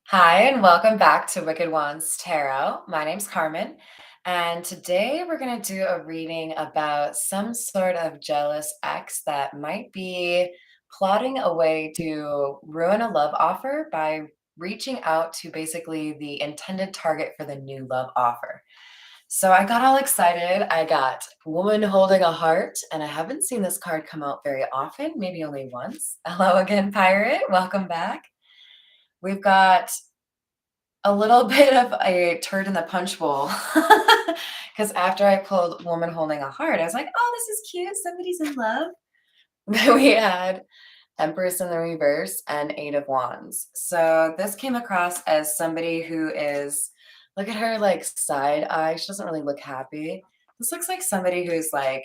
Hi, and welcome back to Wicked Ones Tarot. My name's Carmen, and today we're going to do a reading about some sort of jealous ex that might be plotting a way to ruin a love offer by reaching out to basically the intended target for the new love offer. So I got all excited. I got Woman Holding a Heart, and I haven't seen this card come out very often, maybe only once. Hello again, Pirate. Welcome back. We've got a little bit of a turd in the punch bowl. Because after I pulled Woman Holding a Heart, I was like, oh, this is cute. Somebody's in love. Then we had Empress in the reverse and Eight of Wands. So this came across as somebody who is, look at her like side eye. She doesn't really look happy. This looks like somebody who's like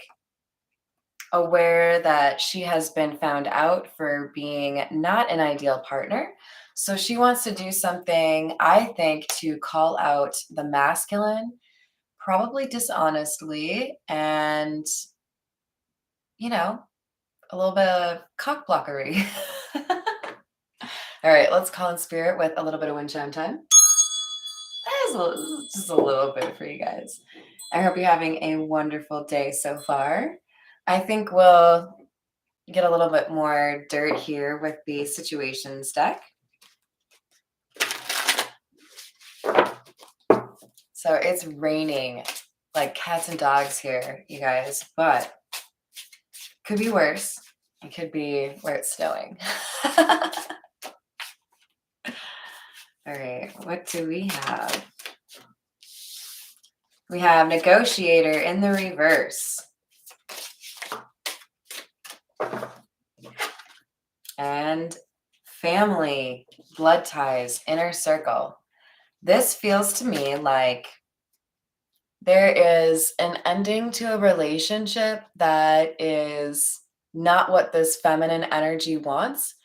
aware that she has been found out for being not an ideal partner. So she wants to do something, I think, to call out the masculine, probably dishonestly, and, you know, a little bit of cock blockery. All right, let's call in spirit with a little bit of wind chime time. That is just a little bit for you guys. I hope you're having a wonderful day so far. I think we'll get a little bit more dirt here with the situations deck. So it's raining like cats and dogs here, you guys, but could be worse. It could be where it's snowing. All right, what do we have? We have Negotiator in the reverse. And Family, Blood Ties, Inner Circle. This feels to me like there is an ending to a relationship that is not what this feminine energy wants,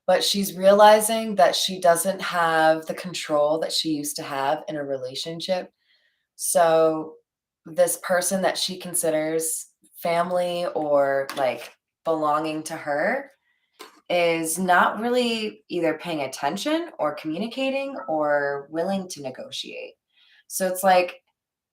but she's realizing that she doesn't have the control that she used to have in a relationship. So, this person that she considers family or like belonging to her is not really either paying attention or communicating or willing to negotiate. So, it's like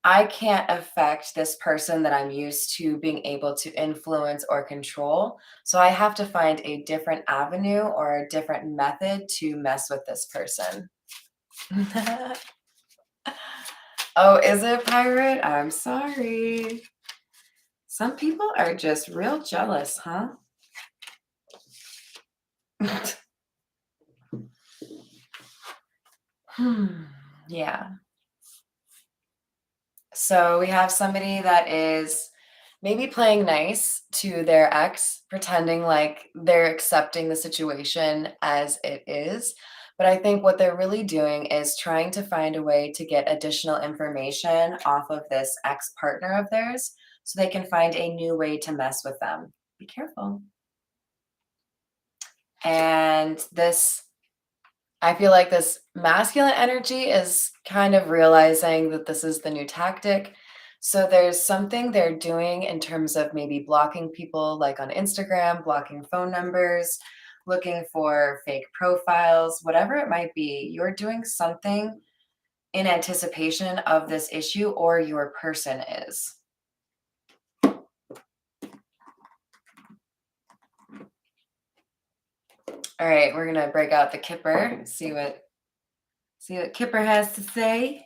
I can't affect this person that I'm used to being able to influence or control. So I have to find a different avenue or a different method to mess with this person. Oh, is it pirate? I'm sorry. Some people are just real jealous, huh? Yeah. So we have somebody that is maybe playing nice to their ex, pretending like they're accepting the situation as it is. But I think what they're really doing is trying to find a way to get additional information off of this ex partner of theirs so they can find a new way to mess with them. Be careful. And this I feel like this masculine energy is kind of realizing that this is the new tactic. So there's something they're doing in terms of maybe blocking people like on Instagram, blocking phone numbers, looking for fake profiles, whatever it might be. You're doing something in anticipation of this issue, or your person is. All right, we're gonna break out the Kipper, see what Kipper has to say.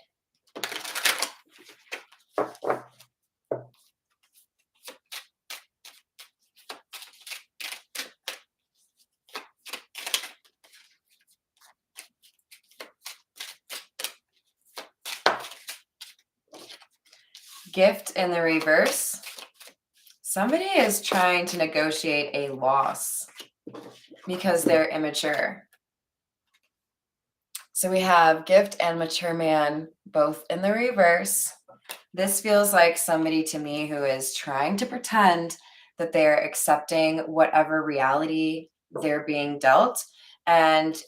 Gift in the reverse. Somebody is trying to negotiate a loss because they're immature. So we have Gift and Mature Man both in the reverse. This feels like somebody to me who is trying to pretend that they're accepting whatever reality they're being dealt. And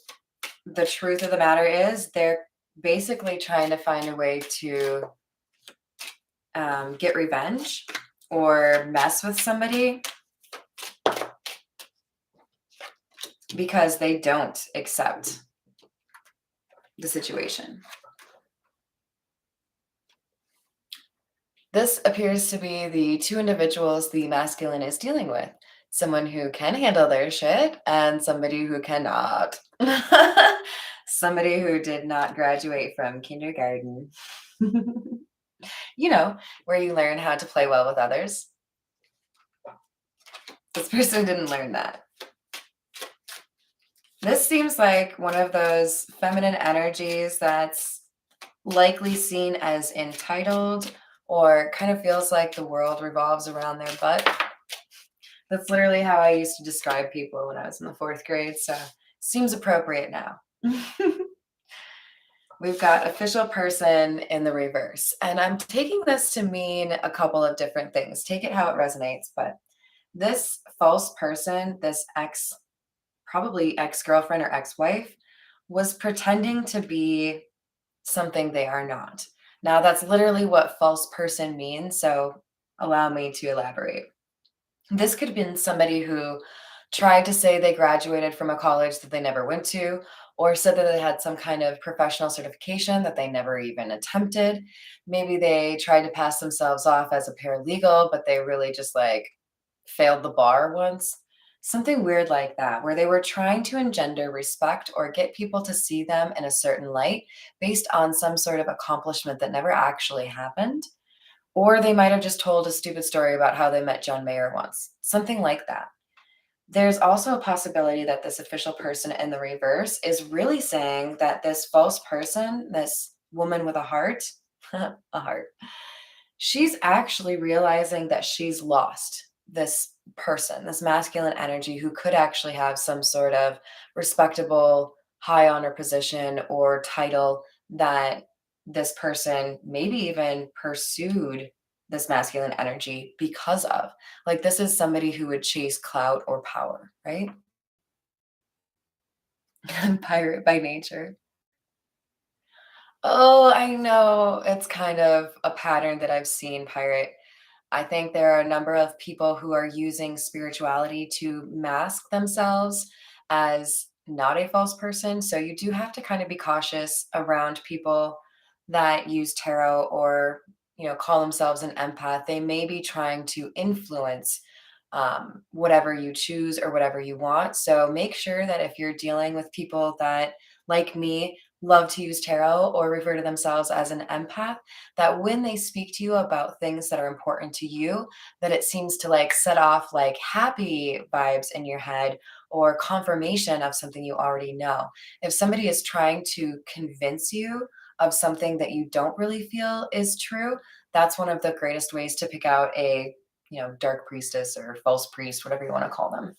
the truth of the matter is, they're basically trying to find a way to get revenge or mess with somebody because they don't accept the situation. This appears to be the two individuals the masculine is dealing with. Someone who can handle their shit and somebody who cannot. Somebody who did not graduate from kindergarten. You know, where you learn how to play well with others. This person didn't learn that. This seems like one of those feminine energies that's likely seen as entitled or kind of feels like the world revolves around their butt. That's literally how I used to describe people when I was in the fourth grade, so seems appropriate now. We've got official person in the reverse, and I'm taking this to mean a couple of different things. Take it how it resonates, but this false person, this probably ex-girlfriend or ex-wife, was pretending to be something they are not. Now, that's literally what false person means, so allow me to elaborate. This could have been somebody who tried to say they graduated from a college that they never went to, or said that they had some kind of professional certification that they never even attempted. Maybe they tried to pass themselves off as a paralegal, but they really just like failed the bar once. Something weird like that, where they were trying to engender respect or get people to see them in a certain light based on some sort of accomplishment that never actually happened. Or they might have just told a stupid story about how they met John Mayer once, something like that. There's also a possibility that this official person in the reverse is really saying that this false person, this woman with a heart, a heart, she's actually realizing that she's lost this person, this masculine energy who could actually have some sort of respectable, high honor position or title that this person maybe even pursued this masculine energy because of. Like, this is somebody who would chase clout or power, right? Pirate by nature. Oh, I know. It's kind of a pattern that I've seen, pirate. I think there are a number of people who are using spirituality to mask themselves as not a false person. So you do have to kind of be cautious around people that use tarot or, call themselves an empath. They may be trying to influence whatever you choose or whatever you want. So make sure that if you're dealing with people that, like me, love to use tarot or refer to themselves as an empath, that when they speak to you about things that are important to you, that it seems to like set off like happy vibes in your head or confirmation of something you already know. If somebody is trying to convince you of something that you don't really feel is true, that's one of the greatest ways to pick out a dark priestess or false priest, whatever you want to call them.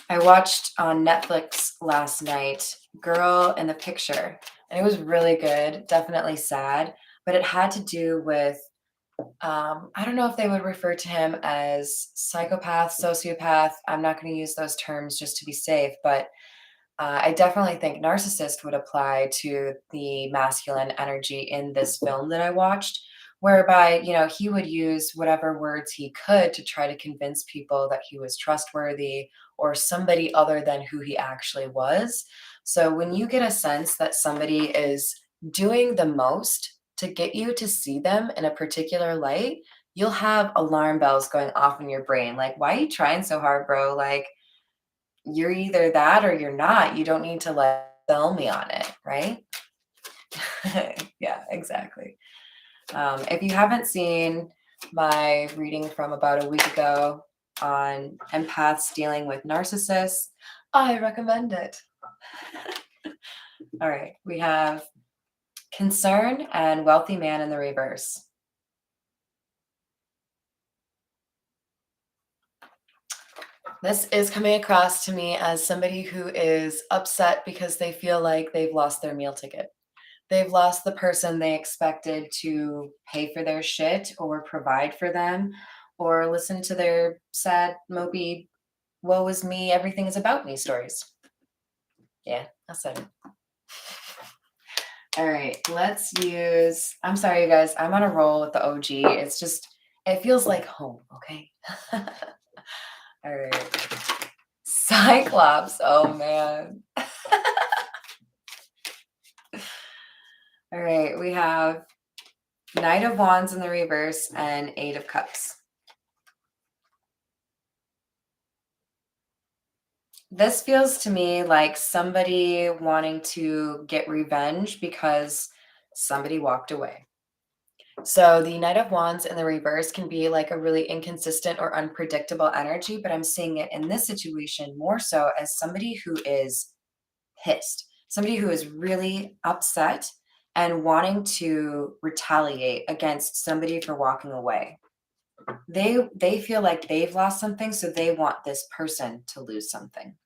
I watched on Netflix last night Girl in the Picture, and it was really good, definitely sad, but it had to do with I don't know if they would refer to him as psychopath, sociopath. I'm not going to use those terms just to be safe, but I definitely think narcissist would apply to the masculine energy in this film that I watched, whereby, he would use whatever words he could to try to convince people that he was trustworthy or somebody other than who he actually was. So when you get a sense that somebody is doing the most to get you to see them in a particular light, you'll have alarm bells going off in your brain. Like, why are you trying so hard, bro? Like, you're either that or you're not. You don't need to like sell me on it, right? Yeah, exactly. If you haven't seen my reading from about a week ago on empaths dealing with narcissists, I recommend it. All right, we have concern and wealthy man in the reverse. This is coming across to me as somebody who is upset because they feel like they've lost their meal ticket. They've lost the person they expected to pay for their shit or provide for them or listen to their sad, mopey, woe is me, everything is about me stories. Yeah, I said it. All right, let's use. I'm sorry, you guys. I'm on a roll with the OG. It's just, it feels like home, okay? All right. Cyclops. Oh, man. All right, we have Knight of Wands in the reverse and Eight of Cups. This feels to me like somebody wanting to get revenge because somebody walked away. So the Knight of Wands in the reverse can be like a really inconsistent or unpredictable energy, but I'm seeing it in this situation more so as somebody who is pissed, somebody who is really upset and wanting to retaliate against somebody for walking away. They feel like they've lost something, so they want this person to lose something.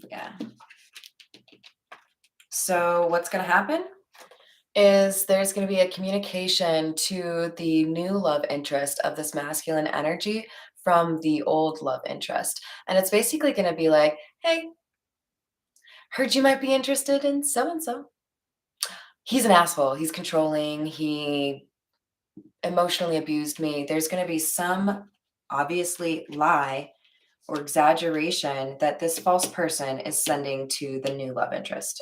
Yeah. So what's going to happen is there's going to be a communication to the new love interest of this masculine energy from the old love interest. And it's basically going to be like, hey, heard you might be interested in so and so. He's an asshole. He's controlling. He emotionally abused me. There's going to be some obviously lie or exaggeration that this false person is sending to the new love interest.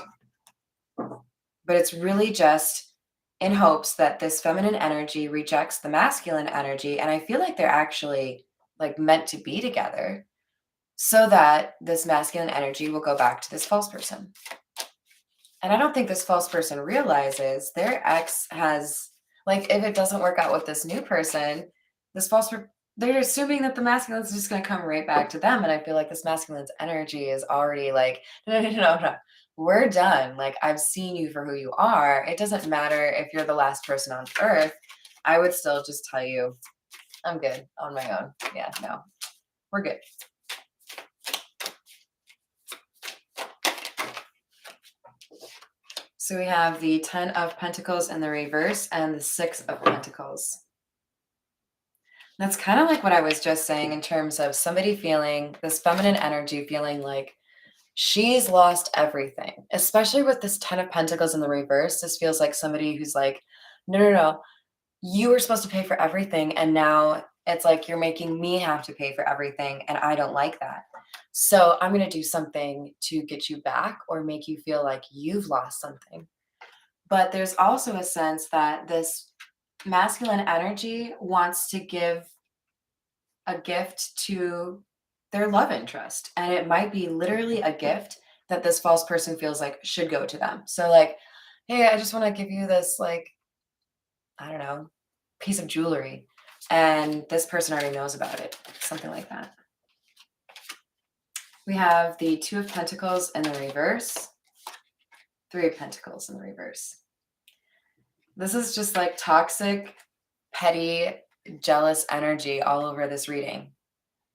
But it's really just in hopes that this feminine energy rejects the masculine energy. And I feel like they're actually like meant to be together so that this masculine energy will go back to this false person. And I don't think this false person realizes their ex has, like, if it doesn't work out with this new person, this they're assuming that the masculine's just going to come right back to them. And I feel like this masculine's energy is already like, no, no, no, no, no. We're done. Like, I've seen you for who you are. It doesn't matter if you're the last person on earth. I would still just tell you, I'm good on my own. Yeah, no, we're good. So we have the 10 of Pentacles in the reverse and the 6 of Pentacles. That's kind of like what I was just saying in terms of somebody feeling this feminine energy, feeling like she's lost everything, especially with this 10 of Pentacles in the reverse. This feels like somebody who's like, no, no, no, you were supposed to pay for everything. And now it's like you're making me have to pay for everything. And I don't like that. So I'm going to do something to get you back or make you feel like you've lost something. But there's also a sense that this masculine energy wants to give a gift to their love interest. And it might be literally a gift that this false person feels like should go to them. So, like, hey, I just want to give you this, like, I don't know, piece of jewelry. And this person already knows about it, something like that. We have the 2 of Pentacles in the reverse, 3 of Pentacles in the reverse. This is just like toxic, petty, jealous energy all over this reading.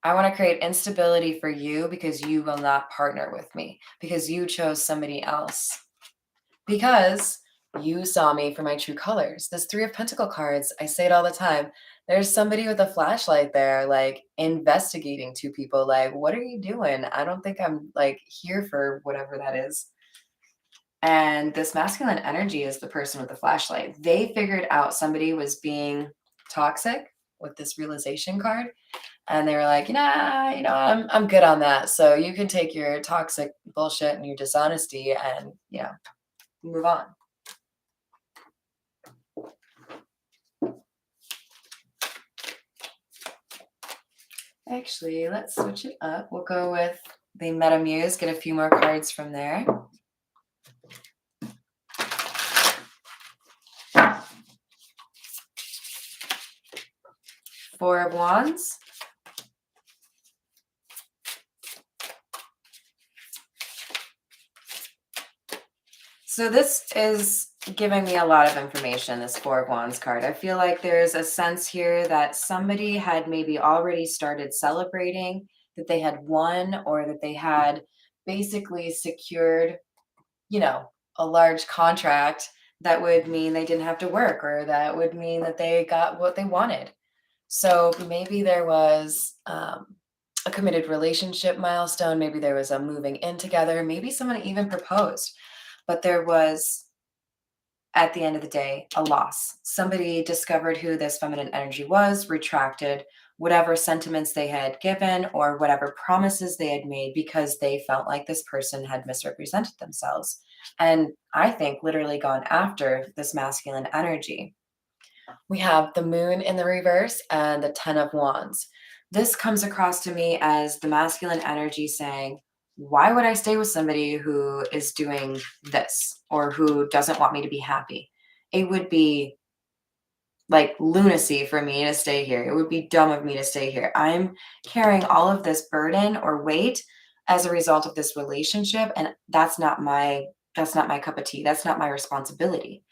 I want to create instability for you because you will not partner with me, because you chose somebody else, because you saw me for my true colors. This 3 of Pentacle cards, I say it all the time. There's somebody with a flashlight there, like investigating two people. Like, what are you doing? I don't think I'm like here for whatever that is. And this masculine energy is the person with the flashlight. They figured out somebody was being toxic with this realization card. And they were like, nah, I'm good on that. So you can take your toxic bullshit and your dishonesty and, move on. Actually, let's switch it up. We'll go with the Meta Muse, get a few more cards from there. Four of Wands. So this is giving me a lot of information, this Four of Wands card. I feel like there's a sense here that somebody had maybe already started celebrating that they had won or that they had basically secured, a large contract that would mean they didn't have to work or that would mean that they got what they wanted. So maybe there was a committed relationship milestone. Maybe there was a moving in together. Maybe someone even proposed. But there was, at the end of the day, a loss. Somebody discovered who this feminine energy was, retracted, whatever sentiments they had given or whatever promises they had made because they felt like this person had misrepresented themselves. And I think literally gone after this masculine energy. We have the moon in the reverse and the 10 of wands. This comes across to me as the masculine energy saying, why would I stay with somebody who is doing this or who doesn't want me to be happy? It would be like lunacy for me to stay here. It would be dumb of me to stay here. I'm carrying all of this burden or weight as a result of this relationship, and that's not my cup of tea. That's not my responsibility.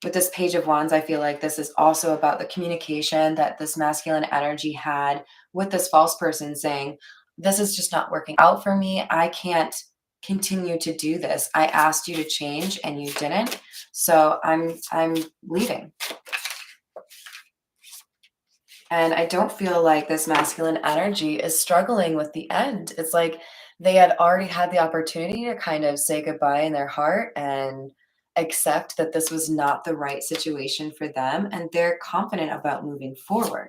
With this page of wands, I feel like this is also about the communication that this masculine energy had with this false person saying, this is just not working out for me. I can't continue to do this. I asked you to change and you didn't. So I'm leaving. And I don't feel like this masculine energy is struggling with the end. It's like they had already had the opportunity to kind of say goodbye in their heart and accept that this was not the right situation for them. And they're confident about moving forward.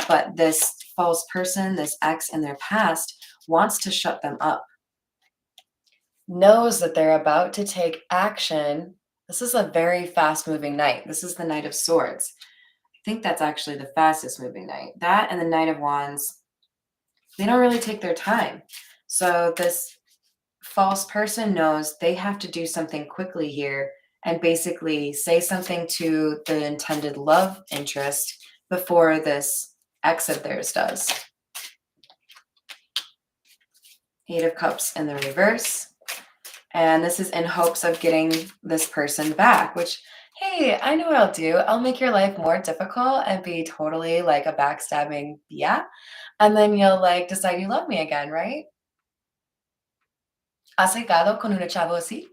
But this false person, this ex in their past, wants to shut them up, knows that they're about to take action. This is a very fast moving knight. This is the Knight of Swords. Think that's actually the fastest moving knight. That and the Knight of Wands, they don't really take their time. So this false person knows they have to do something quickly here and basically say something to the intended love interest before this ex of theirs does. Eight of Cups in the reverse. And this is in hopes of getting this person back, which, hey, I know what I'll do. I'll make your life more difficult and be totally like a backstabbing yeah. And then you'll like decide you love me again, right? ¿Has llegado con una chavo así?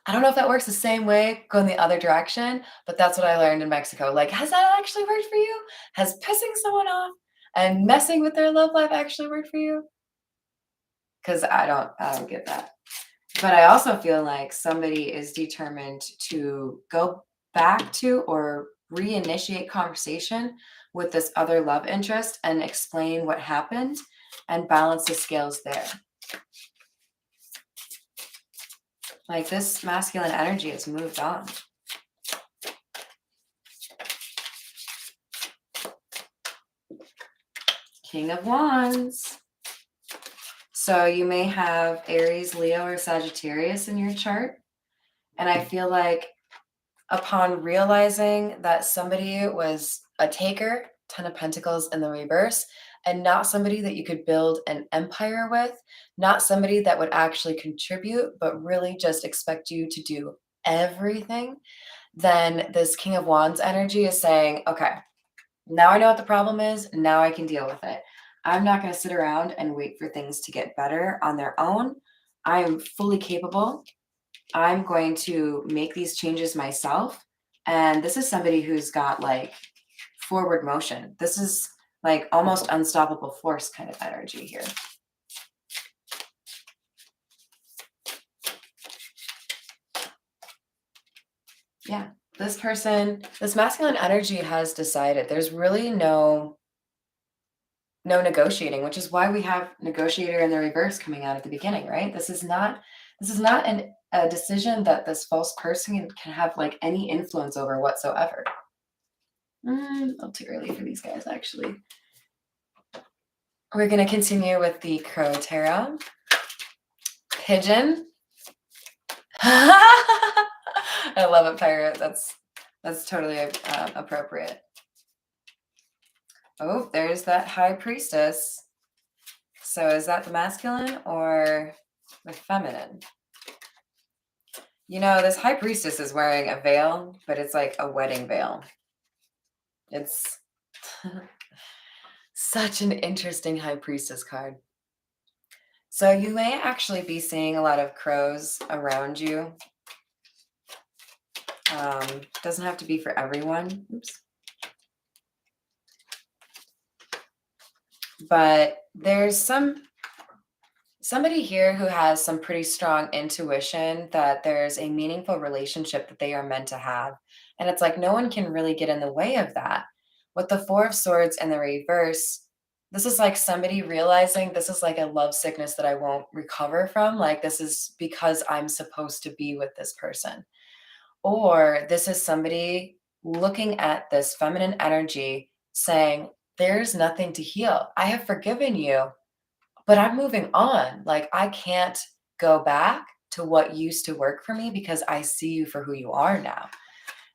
I don't know if that works the same way going the other direction, but that's what I learned in Mexico. Like, has that actually worked for you? Has pissing someone off and messing with their love life actually worked for you? Because I don't get that. But I also feel like somebody is determined to go back to or reinitiate conversation with this other love interest and explain what happened and balance the scales there. Like this masculine energy has moved on. King of Wands. So you may have Aries, Leo, or Sagittarius in your chart. And I feel like upon realizing that somebody was a taker, 10 of Pentacles in the reverse, and not somebody that you could build an empire with, not somebody that would actually contribute, but really just expect you to do everything, then this King of Wands energy is saying, okay, now I know what the problem is. Now I can deal with it. I'm not going to sit around and wait for things to get better on their own. I am fully capable. I'm going to make these changes myself. And this is somebody who's got like forward motion. This is like almost unstoppable force kind of energy here. Yeah, this person, this masculine energy has decided there's really no negotiating, which is why we have negotiator in the reverse coming out at the beginning, right? This is not a decision that this false person can have like any influence over whatsoever. A little too early for these guys, actually. We're going to continue with the Crow Tarot. Pigeon. I love it, pirate. That's totally appropriate. Oh, there's that High Priestess. So is that the masculine or the feminine? You know, this High Priestess is wearing a veil, but it's like a wedding veil. It's such an interesting High Priestess card. So you may actually be seeing a lot of crows around you. Doesn't have to be for everyone. Oops. But there's somebody here who has some pretty strong intuition that there's a meaningful relationship that they are meant to have. And it's like no one can really get in the way of that. With the Four of Swords in the reverse, this is like somebody realizing this is like a love sickness that I won't recover from. Like, this is because I'm supposed to be with this person. Or this is somebody looking at this feminine energy saying, there's nothing to heal. I have forgiven you, but I'm moving on. Like, I can't go back to what used to work for me because I see you for who you are now.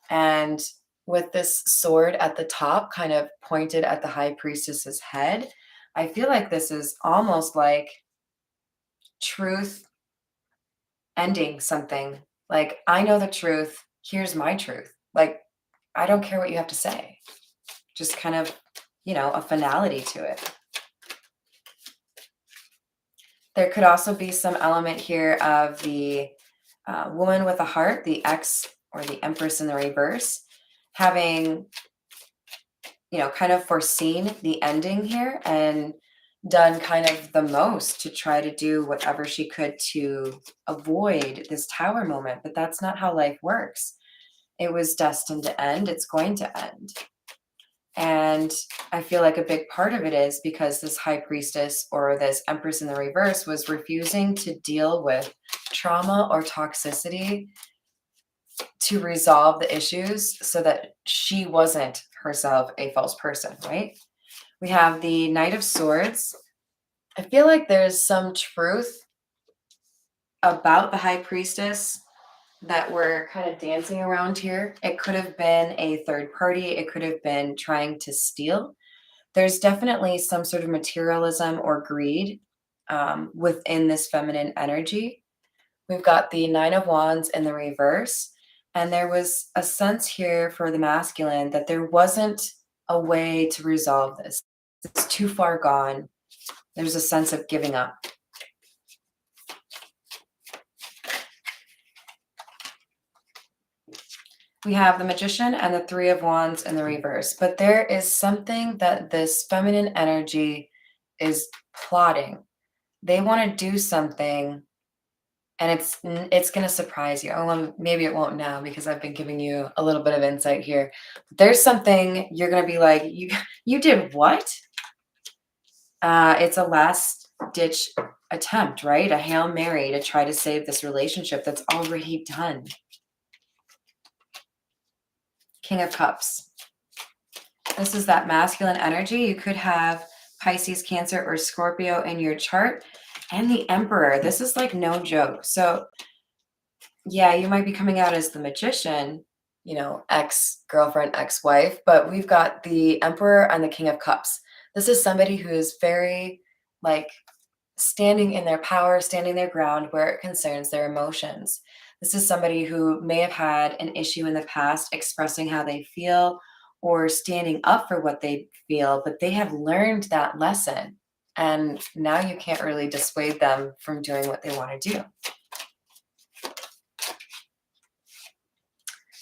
And with this sword at the top, kind of pointed at the high priestess's head, I feel like this is almost like truth ending something. Like, I know the truth. Here's my truth. Like, I don't care what you have to say. Just kind of, a finality to it. There could also be some element here of the woman with a heart, the X or the Empress in the reverse, having, kind of foreseen the ending here and done kind of the most to try to do whatever she could to avoid this tower moment. But that's not how life works. It was destined to end. It's going to end. And I feel like a big part of it is because this high priestess or this empress in the reverse was refusing to deal with trauma or toxicity to resolve the issues so that she wasn't herself a false person, right? We have the Knight of Swords. I feel like there's some truth about the high priestess that we're kind of dancing around here. It could have been a third party, it could have been trying to steal. There's definitely some sort of materialism or greed within this feminine energy. We've got the Nine of Wands in the reverse. And there was a sense here for the masculine that there wasn't a way to resolve this. It's too far gone. There's a sense of giving up. We have the Magician and the Three of Wands in the reverse. But there is something that this feminine energy is plotting. They want to do something, and it's going to surprise you. Oh, well, maybe it won't now because I've been giving you a little bit of insight here. There's something you're going to be like, you did what? It's a last ditch attempt, right? A Hail Mary to try to save this relationship that's already done. King of Cups. This is that masculine energy. You could have Pisces, Cancer, or Scorpio in your chart. And the Emperor. This is like no joke. So yeah, you might be coming out as the Magician, ex-girlfriend, ex-wife, but we've got the Emperor and the King of Cups. This is somebody who is very like standing in their power, standing their ground where it concerns their emotions. This is somebody who may have had an issue in the past expressing how they feel or standing up for what they feel, but they have learned that lesson. And now you can't really dissuade them from doing what they want to do.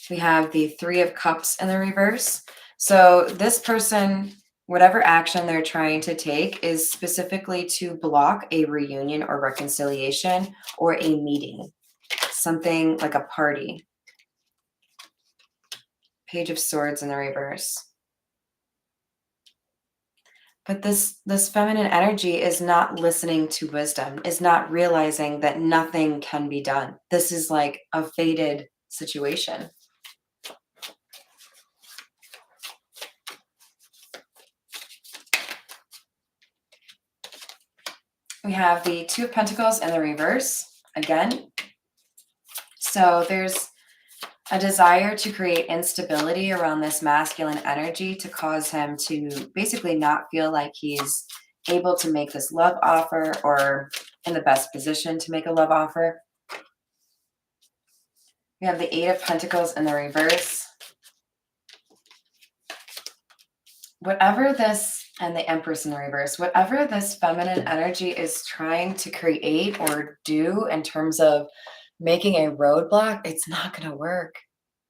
We have the Three of Cups in the reverse. So this person, whatever action they're trying to take is specifically to block a reunion or reconciliation or a meeting, something like a party. Page of Swords in the reverse. But this feminine energy is not listening to wisdom, is not realizing that nothing can be done. This is like a fated situation. We have the Two of Pentacles in the reverse again. So there's a desire to create instability around this masculine energy to cause him to basically not feel like he's able to make this love offer or in the best position to make a love offer. We have the Eight of Pentacles in the reverse. Whatever this, and the Empress in the reverse, whatever this feminine energy is trying to create or do in terms of making a roadblock, it's not going to work.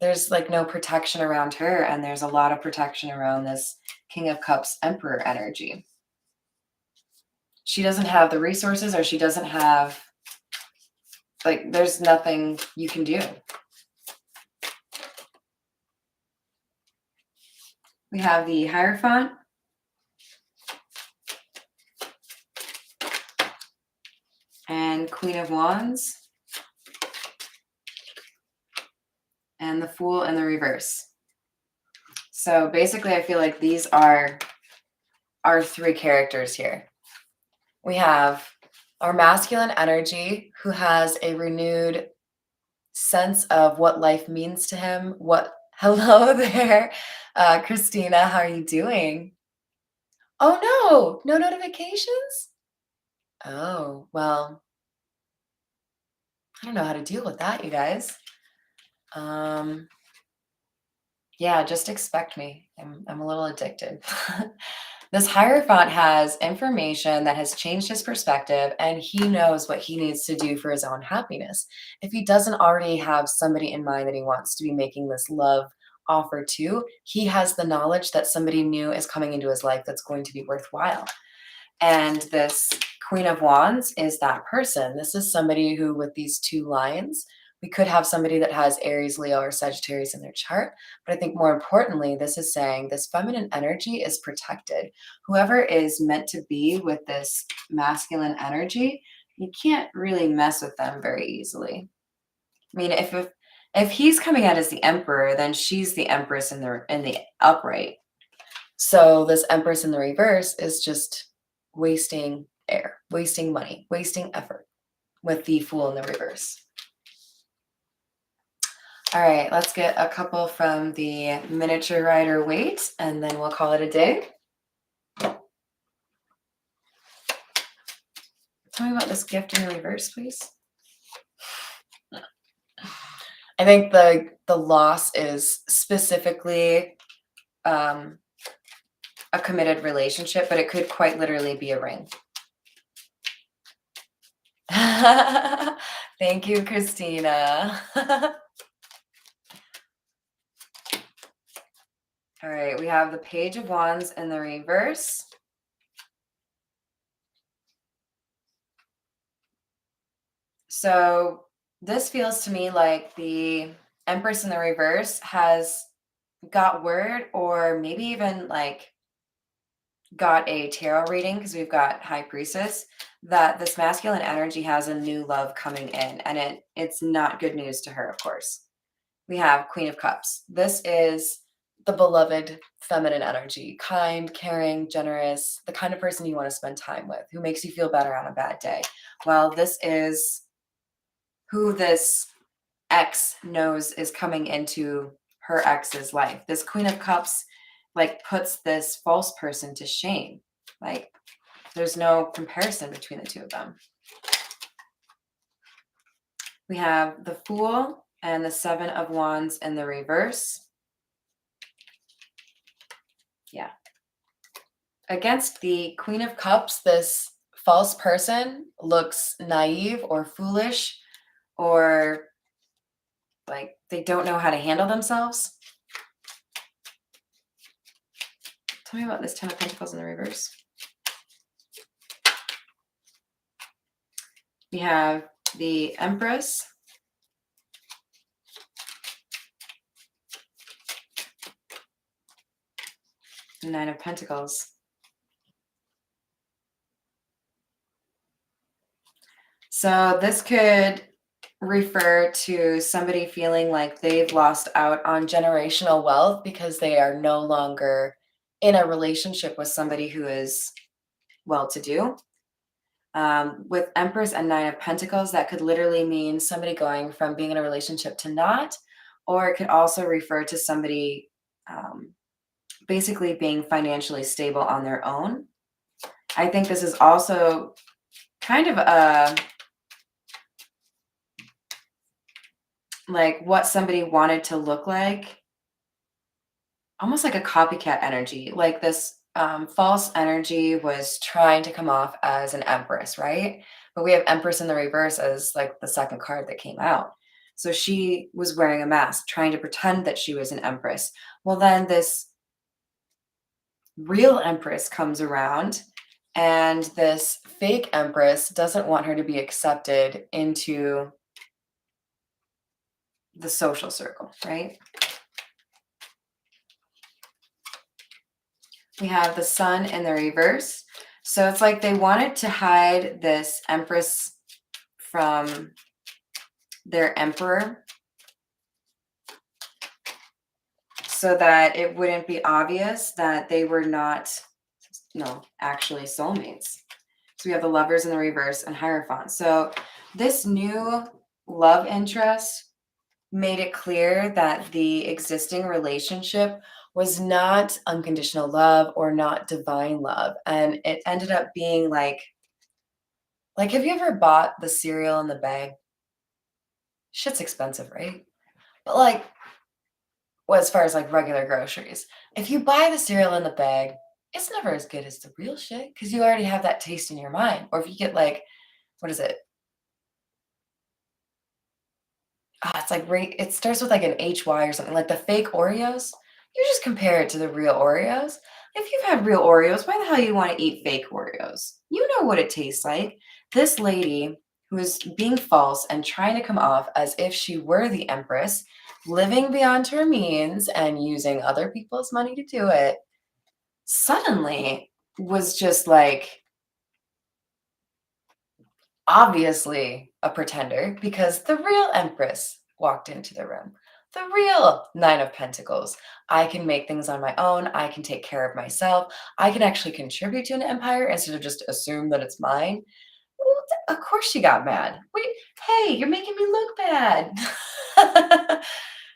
There's like no protection around her, and there's a lot of protection around this King of Cups Emperor energy. She doesn't have the resources, or she doesn't have, like, there's nothing you can do. We have the Hierophant. And Queen of Wands. And the Fool in the reverse. So basically, I feel like these are our three characters here. We have our masculine energy who has a renewed sense of what life means to him. Hello there, Christina. How are you doing? Oh no, no notifications? Oh, well, I don't know how to deal with that, you guys. Um, yeah, just expect me. I'm a little addicted. This Hierophant has information that has changed his perspective, and he knows what he needs to do for his own happiness. If he doesn't already have somebody in mind that he wants to be making this love offer to, he has the knowledge that somebody new is coming into his life that's going to be worthwhile. And this Queen of Wands is that person. This is somebody who, with these two lines, we could have somebody that has Aries, Leo, or Sagittarius in their chart. But I think more importantly, this is saying this feminine energy is protected. Whoever is meant to be with this masculine energy, you can't really mess with them very easily. I mean, if he's coming out as the emperor, then she's the empress in the upright. So this Empress in the reverse is just wasting air, wasting money, wasting effort with the Fool in the reverse. All right, let's get a couple from the Miniature Rider-Waite, and then we'll call it a day. Tell me about this gift in the reverse, please. I think the loss is specifically a committed relationship, but it could quite literally be a ring. Thank you, Christina. All right, we have the Page of Wands in the reverse. So this feels to me like the Empress in the reverse has got word, or maybe even like got a tarot reading, because we've got High Priestess, that this masculine energy has a new love coming in, and it's not good news to her, of course. We have Queen of Cups. This is the beloved feminine energy, kind, caring, generous, the kind of person you want to spend time with, who makes you feel better on a bad day. Well, this is who this ex knows is coming into her ex's life. This Queen of Cups like puts this false person to shame. Like there's no comparison between the two of them. We have the Fool and the Seven of Wands in the reverse. Yeah. Against the Queen of Cups, this false person looks naive or foolish, or like they don't know how to handle themselves. Tell me about this Ten of Pentacles in the reverse. We have the Empress. The Nine of Pentacles. So this could refer to somebody feeling like they've lost out on generational wealth because they are no longer in a relationship with somebody who is well-to-do. With Empress and Nine of Pentacles, that could literally mean somebody going from being in a relationship to not, or it could also refer to somebody basically being financially stable on their own. I think this is also kind of a like what somebody wanted to look like, almost like a copycat energy. Like this false energy was trying to come off as an empress, right? But we have Empress in the reverse as like the second card that came out. So she was wearing a mask, trying to pretend that she was an empress. Well, then this real empress comes around, and this fake empress doesn't want her to be accepted into the social circle, right? We have the sun in the reverse. So it's like they wanted to hide this empress from their emperor so that it wouldn't be obvious that they were not, no, actually soulmates. So we have the lovers in the reverse and Hierophant. So this new love interest made it clear that the existing relationship was not unconditional love or not divine love. And it ended up being like, have you ever bought the cereal in the bag? Shit's expensive, right? But like, well, as far as like regular groceries, if you buy the cereal in the bag, it's never as good as the real shit because you already have that taste in your mind. Or if you get like, what is it? It's like it starts with like an HY or something, like the fake Oreos. You just compare it to the real Oreos. If you've had real Oreos, why the hell you want to eat fake Oreos? You know what it tastes like. This lady who is being false and trying to come off as if she were the empress, living beyond her means and using other people's money to do it, suddenly was just like obviously a pretender because the real empress walked into the room. The real Nine of Pentacles. I can make things on my own. I can take care of myself. I can actually contribute to an empire instead of just assume that it's mine. Well, of course she got mad. Wait, hey, you're making me look bad.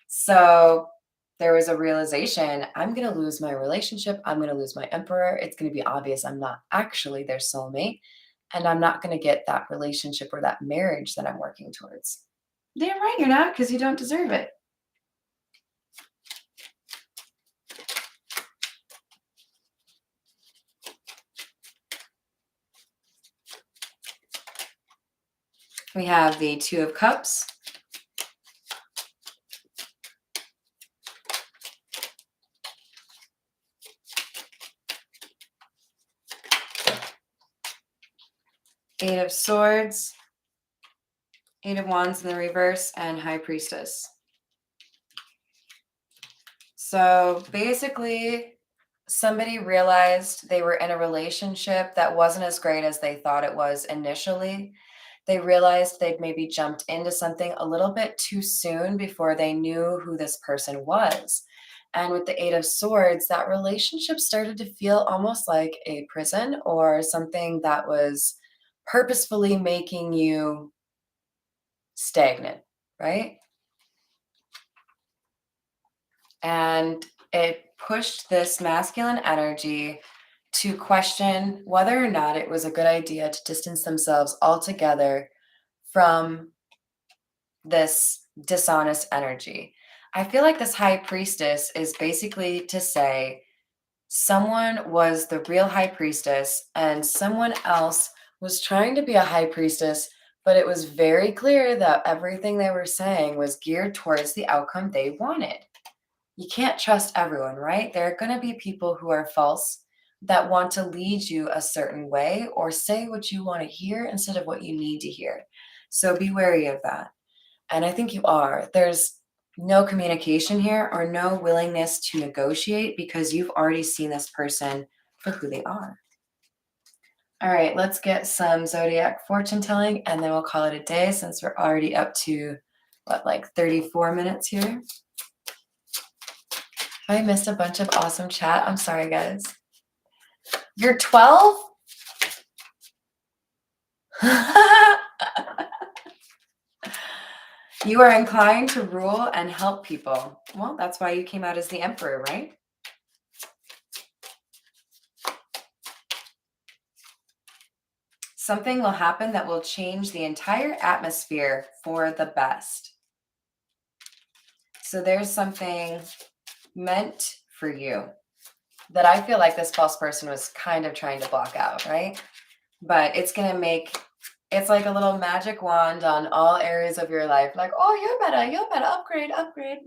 So there was a realization, I'm going to lose my relationship. I'm going to lose my emperor. It's going to be obvious I'm not actually their soulmate. And I'm not going to get that relationship or that marriage that I'm working towards. Damn right you're not, because you don't deserve it. We have the Two of Cups. Eight of Swords. Eight of Wands in the reverse, and High Priestess. So basically, somebody realized they were in a relationship that wasn't as great as they thought it was initially. They realized they'd maybe jumped into something a little bit too soon before they knew who this person was. And with the Eight of Swords, that relationship started to feel almost like a prison or something that was purposefully making you stagnant, right? And it pushed this masculine energy to question whether or not it was a good idea to distance themselves altogether from this dishonest energy. I feel like this high priestess is basically to say someone was the real high priestess and someone else was trying to be a high priestess, but it was very clear that everything they were saying was geared towards the outcome they wanted. You can't trust everyone, right? There are going to be people who are false that want to lead you a certain way or say what you want to hear instead of what you need to hear. So be wary of that. And I think you are. There's no communication here or no willingness to negotiate because you've already seen this person for who they are. All right, let's get some zodiac fortune telling and then we'll call it a day since we're already up to what, like 34 minutes here. I missed a bunch of awesome chat. I'm sorry, guys. You're 12? You are inclined to rule and help people. Well, that's why you came out as the emperor, right? Something will happen that will change the entire atmosphere for the best. So there's something meant for you that I feel like this false person was kind of trying to block out, right? But it's going to make, it's like a little magic wand on all areas of your life. Like, oh, you're better, upgrade.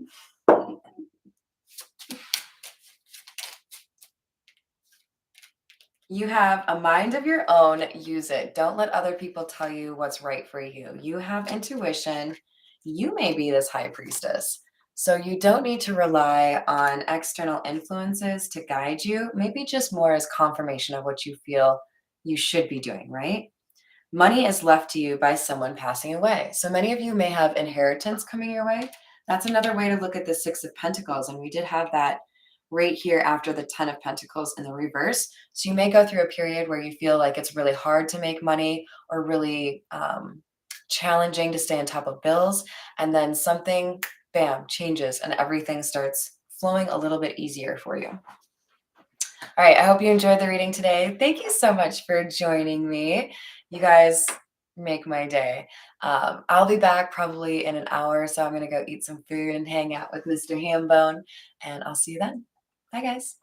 You have a mind of your own, use it. Don't let other people tell you what's right for you. You have intuition. You may be this high priestess, So you don't need to rely on external influences to guide you, maybe just more as confirmation of what you feel you should be doing, right? Money is left to you by someone passing away. So many of you may have inheritance coming your way. That's another way to look at the Six of Pentacles. And we did have that right here after the Ten of Pentacles in the reverse. So you may go through a period where you feel like it's really hard to make money or really challenging to stay on top of bills. And then something, bam, changes and everything starts flowing a little bit easier for you. All right, I hope you enjoyed the reading today. Thank you so much for joining me. You guys make my day. I'll be back probably in an hour, so I'm going to go eat some food and hang out with Mr. Hambone, and I'll see you then. Bye, guys.